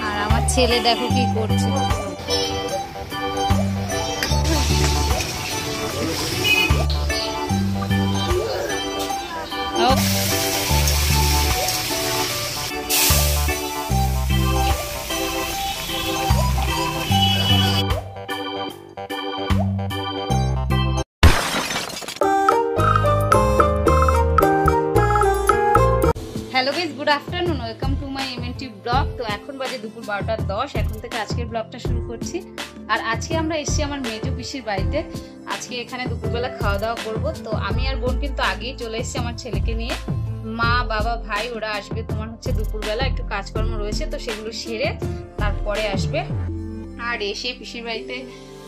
আর আমার ছেলে দেখো কি করছে। Hello guys, good afternoon, welcome to my MNT blog. তো এখন বাজে দুপুর 12:10। এখন থেকে আজকের ব্লগটা শুরু করছি। আর আজকে আমরা এসেছি আমার মেজো পিসির বাড়িতে। আজকে এখানে দুপুরবেলা খাওয়া দাওয়া করব। তো আমি আর বোন কিন্তু আগেই চলে এসেছি আমার ছেলেকে নিয়ে। মা, বাবা, ভাই ওরা আসবে তোমার হচ্ছে দুপুরবেলা, একটু কাজকর্ম রয়েছে তো সেগুলো সেরে তারপরে আসবে। আর এসে পিসির বাড়িতে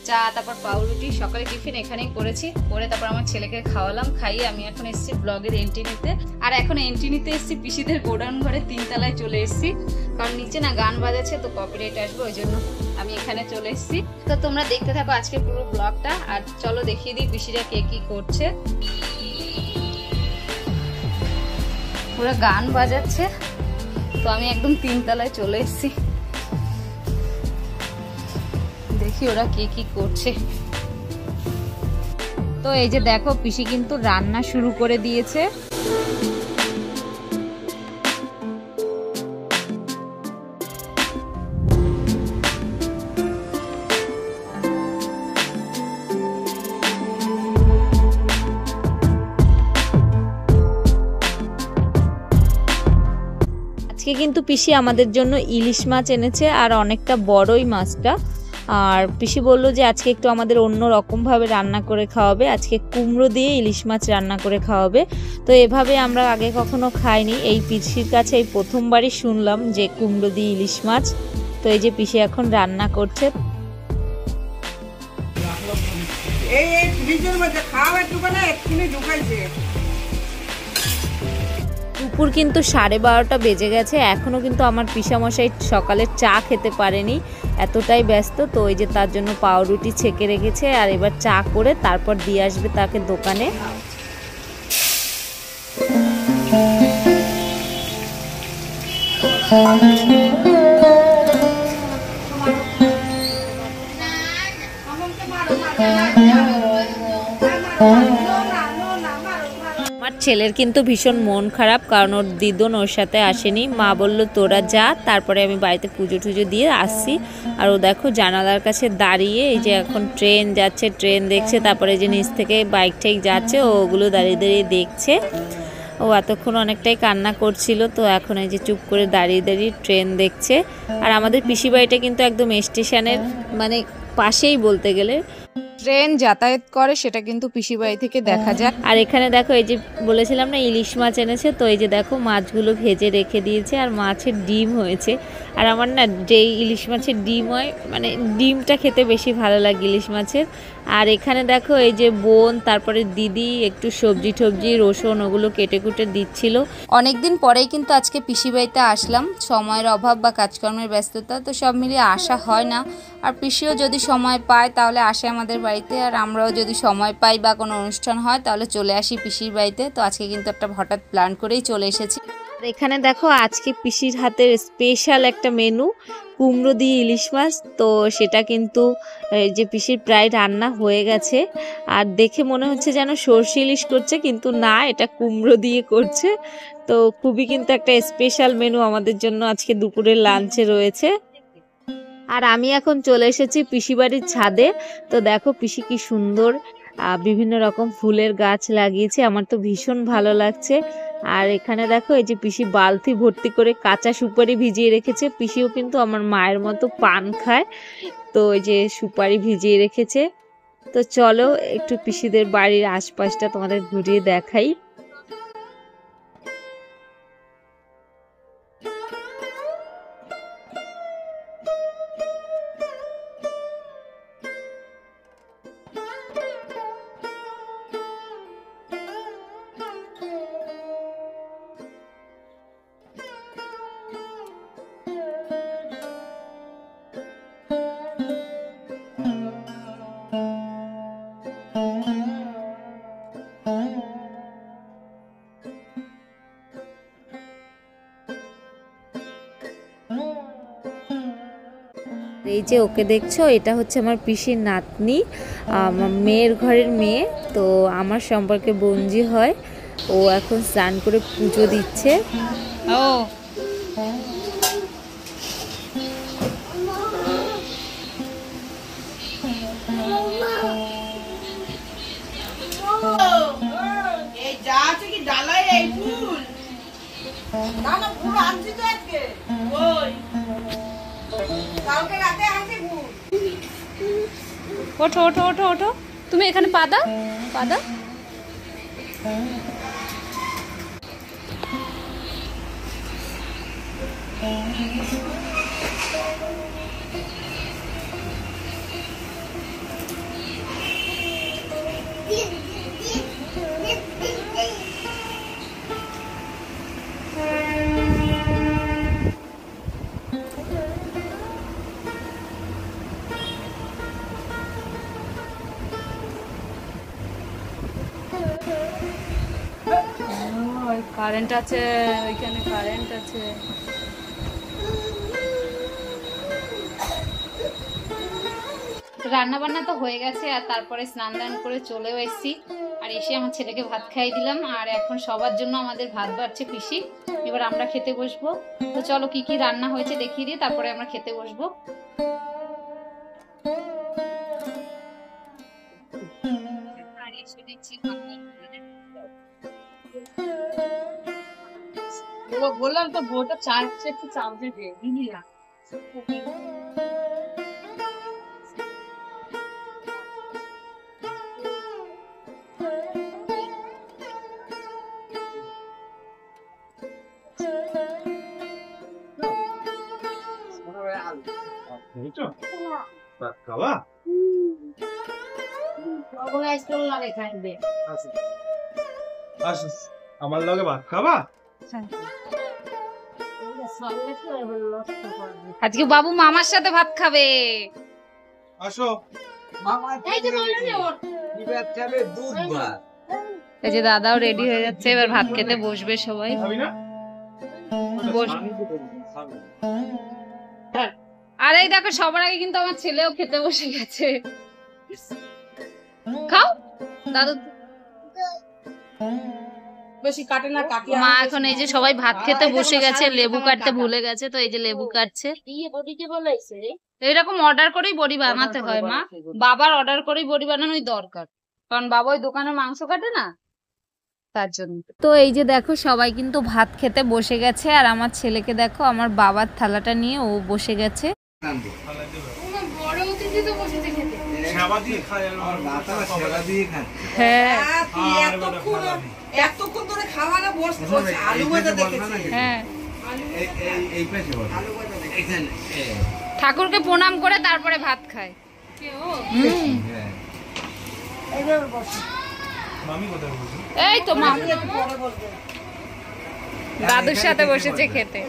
চা, তারপর পাউরুটি, সকালে টিফিন এখানেই করেছি, করে তারপর আমার ছেলেকে খাওয়ালাম, খাইয়ে আমি এখন এসেছি ব্লগের এন্ট্রি নিতে। আর এখন এন্ট্রি নিতে এসেছি পিসিদের গোডাউন ঘরে, 3 তলায় চলে এসেছি, কারণ নিচে না গান বাজাচ্ছে তো কপিরাইট আসবে, ওই জন্য আমি এখানে চলে এসেছি। তো তোমরা দেখতে থাকো আজকে পুরো ব্লগটা। আর চলো দেখিয়ে দিই পিসিরা কে কি করছে। পুরো গান বাজাচ্ছে, তো আমি একদম 3 তলায় চলে এসেছি, দেখি ওরা কি কি করছে। তো এই যে দেখো পিসি কিন্তু রান্না শুরু করে দিয়েছে। আজকে কিন্তু পিসি আমাদের জন্য ইলিশ মাছ এনেছে, আর অনেকটা বড়ই মাছটা। আর পিসি বললো যে আজকে একটু আমাদের অন্য রকমভাবে রান্না করে খাওয়াবে, আজকে কুমড়ো দিয়ে ইলিশ মাছ রান্না করে খাওয়াবে। তো এভাবে আমরা আগে কখনো খাইনি, এই পিসির কাছে এই প্রথমবারই শুনলাম যে কুমড়ো দিয়ে ইলিশ মাছ। তো এই যে পিসি এখন রান্না করছে। দুপুর কিন্তু 12:30 বেজে গেছে, এখনও কিন্তু আমার পিসামশাই সকালের চা খেতে পারেনি, এতটাই ব্যস্ত। তো ওই যে তার জন্য পাউরুটি ছেঁকে রেখেছে, আর এবার চা করে তারপর দিয়ে আসবে তাকে দোকানে। আমার ছেলের কিন্তু ভীষণ মন খারাপ, কারণ ওর দিদন ওর সাথে আসেনি। মা বলল তোরা যা, তারপরে আমি বাড়িতে পুজো টুজো দিয়ে আসছি। আর ও দেখো জানালার কাছে দাঁড়িয়ে, এই যে এখন ট্রেন যাচ্ছে, ট্রেন দেখছে, তারপরে যে নিচ থেকে বাইক ঠেক যাচ্ছে, ওগুলো দাঁড়িয়ে দাঁড়িয়ে দেখছে। ও এতক্ষণ অনেকটাই কান্না করছিল, তো এখন এই যে চুপ করে দাঁড়িয়ে দাঁড়িয়ে ট্রেন দেখছে। আর আমাদের পিসি বাড়িটা কিন্তু একদম স্টেশনের মানে পাশেই বলতে গেলে, ট্রেন যাতায়াত করে, সেটা কিন্তু পিসি বাড়ি থেকে দেখা যায়। আর এখানে দেখো এই যে বলেছিলাম না ইলিশ মাছ এনেছে, তো এই যে দেখো মাছগুলো ভেজে রেখে দিয়েছে, আর মাছের ডিম হয়েছে। আর আমার না যেই ইলিশ মাছের ডিম হয়, মানে ডিমটা খেতে বেশি ভালো লাগে ইলিশ মাছের। আর এখানে দেখো এই যে বোন, তারপরে দিদি একটু সবজি টবজি রসুন ওগুলো কেটে কুটে দিচ্ছিল। অনেকদিন পরেই কিন্তু আজকে পিসি বাড়িতে আসলাম, সময়ের অভাব বা কাজকর্মের ব্যস্ততা, তো সব মিলিয়ে আসা হয় না। আর পিসিও যদি সময় পায় তাহলে আসে আমাদের বাড়িতে, আর আমরাও যদি সময় পাই বা কোনো অনুষ্ঠান হয় তাহলে চলে আসি পিসির বাড়িতে। তো আজকে কিন্তু একটা হঠাৎ প্ল্যান করেই চলে এসেছি। আর এখানে দেখো আজকে পিসির হাতের স্পেশাল একটা মেনু, কুমড়ো দিয়ে ইলিশ মাছ। তো সেটা কিন্তু যে পিসির প্রায় রান্না হয়ে গেছে, আর দেখে মনে হচ্ছে যেন সর্ষে ইলিশ করছে, কিন্তু না, এটা কুমড়ো দিয়ে করছে। তো খুবই কিন্তু একটা স্পেশাল মেনু আমাদের জন্য আজকে দুপুরের লাঞ্চে রয়েছে। আর আমি এখন চলে এসেছি পিসি বাড়ির ছাদে। তো দেখো পিসি কি সুন্দর বিভিন্ন রকম ফুলের গাছ লাগিয়েছে, আমার তো ভীষণ ভালো লাগছে। আর এখানে দেখো এই যে পিসি বালতি ভর্তি করে কাঁচা সুপারি ভিজিয়ে রেখেছে। পিসিও কিন্তু আমার মায়ের মতো পান খায়, তো ওই যে সুপারি ভিজিয়ে রেখেছে। তো চলো একটু পিসিদের বাড়ির আশপাশটা তোমাদের ঘুরিয়ে দেখাই। এই যে ওকে দেখছো, এটা হচ্ছে আমার পিসির নাতনি, আমার মেয়ের ঘরের মেয়ে। তো আমার সম্পর্কে বোনজি হয়। ও এখন স্নান করে পুজো দিচ্ছে। ও ওঠো ওঠো ওঠো ওঠো, তুমি এখানে পাদা পাদা। কারেন্ট আছে ওইখানে, কারেন্ট আছে। রান্না বান্না তো হয়ে গেছে, আর তারপরে স্নান দান করে চলেও এসেছি। আর এসে আমার ছেলেকে ভাত খাইয়ে দিলাম। আর এখন সবার জন্য আমাদের ভাত বাড়ছে পিসি, এবার আমরা খেতে বসবো। তো চলো কি কি রান্না হয়েছে দেখিয়ে দিই, তারপরে আমরা খেতে বসবো। বললাম তো বউটা চার একটু চামচে দিয়ে নিলাম। আমার লগে ভাত খাবা? আজকে বাবু মামার সাথে ভাত খাবে। আসো। এই যে দাদাও রেডি হয়ে যাচ্ছে, এবার ভাত খেতে বসবে সবাই। আর এই দেখো সবার আগে কিন্তু আমার ছেলেও খেতে বসে গেছে। খাও দাদু। মা এখন এই যে সবাই ভাত খেতে বসে গেছে, লেবু কাটতে ভুলে গেছে, তো এই যে লেবু কাটছে। এরকম অর্ডার করেই বড়ি বানাতে হয় মা, বাবার অর্ডার করেই বড়ি বানানোই দরকার, কারণ বাবা ওই দোকানে মাংস কাটে না, তার জন্য। তো এই যে দেখো সবাই কিন্তু ভাত খেতে বসে গেছে, আর আমার ছেলেকে দেখো আমার বাবার থালাটা নিয়ে ও বসে গেছে। হ্যাঁ ঠাকুরকে প্রণাম করে তারপরে ভাত খায়। এই তো মা দাদুর সাথে বসেছে খেতে।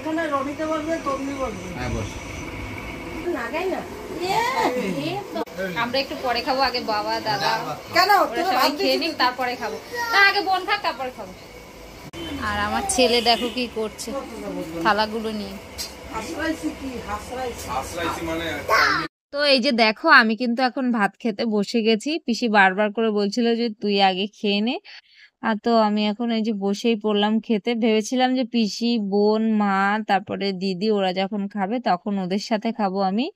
আমরা একটু পরে খাবো, আগে বাবা দাদা সবাই খেয়ে নিক তারপরে খাবো। না আগে বোন থাক তারপরে খাবো। আর আমার ছেলে দেখো কি করছে থালাগুলো নিয়ে। তো এই যে দেখো আমি কিন্তু এখন ভাত খেতে বসে গেছি। পিসি বারবার করে বলছিল যে তুই আগে খেয়ে নে, আর তো আমি এখন এই যে বসেই পড়লাম খেতে। ভেবেছিলাম যে পিসি বোন মা তারপরে দিদি ওরা যখন খাবে তখন ওদের সাথে খাবো আমি।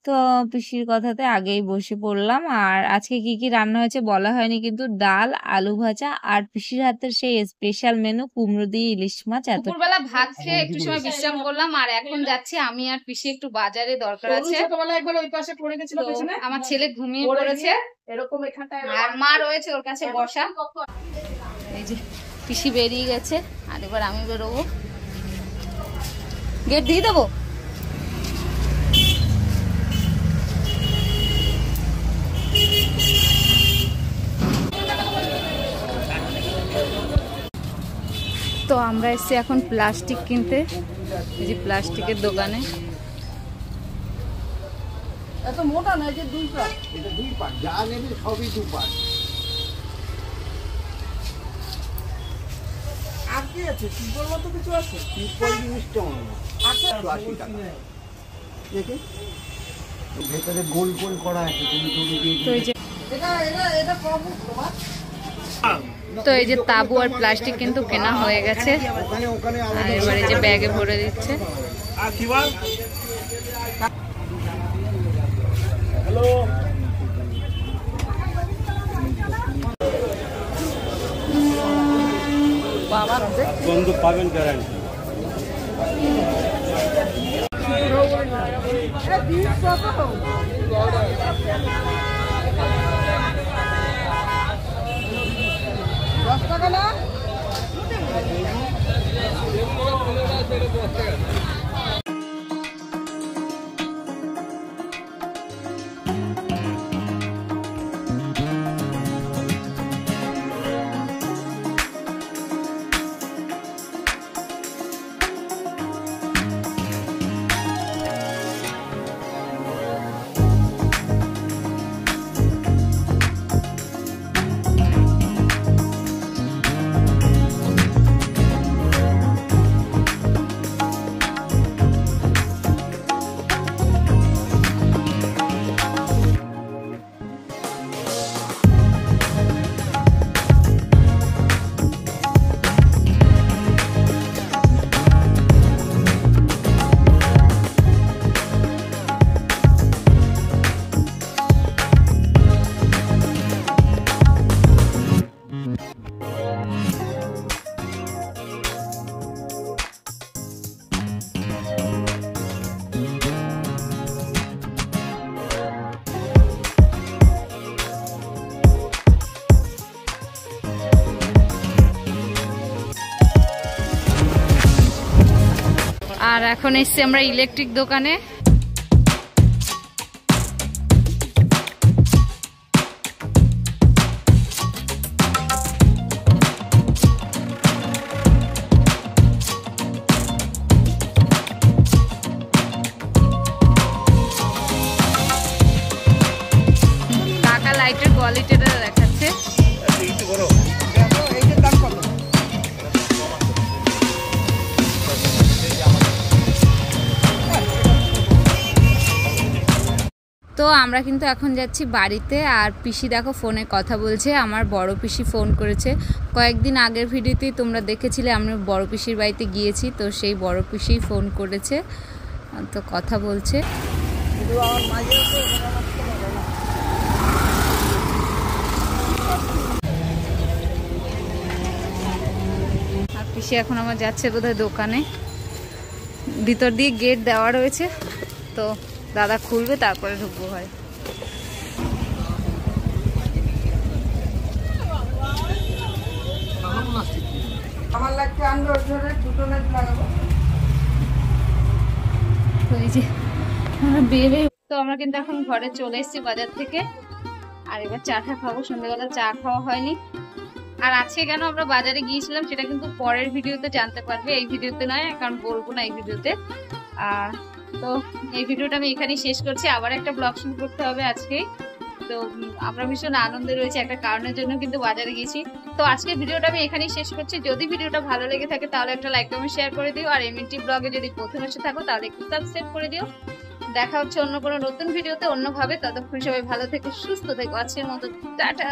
তো পিসির কথাতে আগেই বসে পড়লাম। আর আজকে কি কি রান্না হয়েছে বলা হয়নি, কিন্তু ডাল আলু ভাজা আর পিসির হাতের সেই স্পেশাল মেনু কুমড়ো দিয়ে ইলিশ মাছ। এত দুপুরবেলা ভাত খেয়ে একটু সময় বিশ্রাম করলাম, আর এখন যাচ্ছি আমি আর পিসি একটু বাজারে, দরকার আছে। আমার ছেলে ঘুমিয়ে পড়েছে এরকম এখানটায়, আর মা রয়েছে ওর কাছে বসা। এই যে পিসি বেরিয়ে গেছে, আর এবার আমি বেরোবো। গেট দিয়ে দেবো। তো আমরা এসেছি এখন প্লাস্টিক কিনতে, এই যে প্লাস্টিকের দোকানে। এত মোটা না, যে দুই পাট, এটা দুই পাট, যা নেবে সবই দুই পাট। আর কি আছে? পিপল মতো কিছু আছে? পিপল জিনিসটা অন্য আছে 80 টাকা। দেখে ভেতরে গোল গোল করা আছে তো এই যে তো এই যে তাবু আর প্লাস্টিক কিন্তু কেনা হয়ে গেছে আর এবারে যে ব্যাগে ভরে দিচ্ছে। গন্ধ পাবেন গ্যারান্টি। আর এখন এসছি আমরা ইলেকট্রিক দোকানে। কাকা লাইটের কোয়ালিটিটা দেখাচ্ছে। তো আমরা কিন্তু এখন যাচ্ছি বাড়িতে। আর পিসি দেখো ফোনে কথা বলছে, আমার বড় পিসি ফোন করেছে। কয়েকদিন আগের ভিডিওতেই তোমরা দেখেছিলে আমি বড় পিসির বাড়িতে গিয়েছি, তো সেই বড় পিসি ফোন করেছে, তো কথা বলছে। আর পিসি এখন আমার যাচ্ছে বোধহয় দোকানে, ভিতর দিয়ে গেট দেওয়া রয়েছে, তো দাদা খুলবে তারপরে ঢুকবো হয়। আমার লাগছে আন্ডার ধরে দুটো নেট লাগাবো। তো এই যে আমরা বেরে তো আমরা কিন্তু এখন ঘরে চলে এসেছি বাজার থেকে। আর এবার চাটা খাবো, সন্ধ্যাবেলা চা খাওয়া হয়নি। আর আজকে কেন আমরা বাজারে গিয়েছিলাম সেটা কিন্তু পরের ভিডিওতে জানতে পারবে, এই ভিডিওতে নয়, কারণ বলবো না এই ভিডিওতে। তো এই ভিডিওটা আমি এখানেই শেষ করছি, আবার একটা ব্লগ শুরু করতে হবে আজকে। তো আমরা ভীষণ আনন্দে রয়েছে, একটা কারণের জন্য কিন্তু বাজারে গেছি। তো আজকে ভিডিওটা আমি এখানেই শেষ করছি। যদি ভিডিওটা ভালো লেগে থাকে তাহলে একটা লাইক কমেন্ট শেয়ার করে দিও। আর এমএনটি ব্লগে যদি প্রথম এসে থাকো তাহলে একটু সাবস্ক্রাইব করে দিও। দেখা হচ্ছে অন্য কোনো নতুন ভিডিওতে অন্যভাবে। ততক্ষণ সবাই ভালো থেকো, সুস্থ থেকো। আজকের মতো টাটা।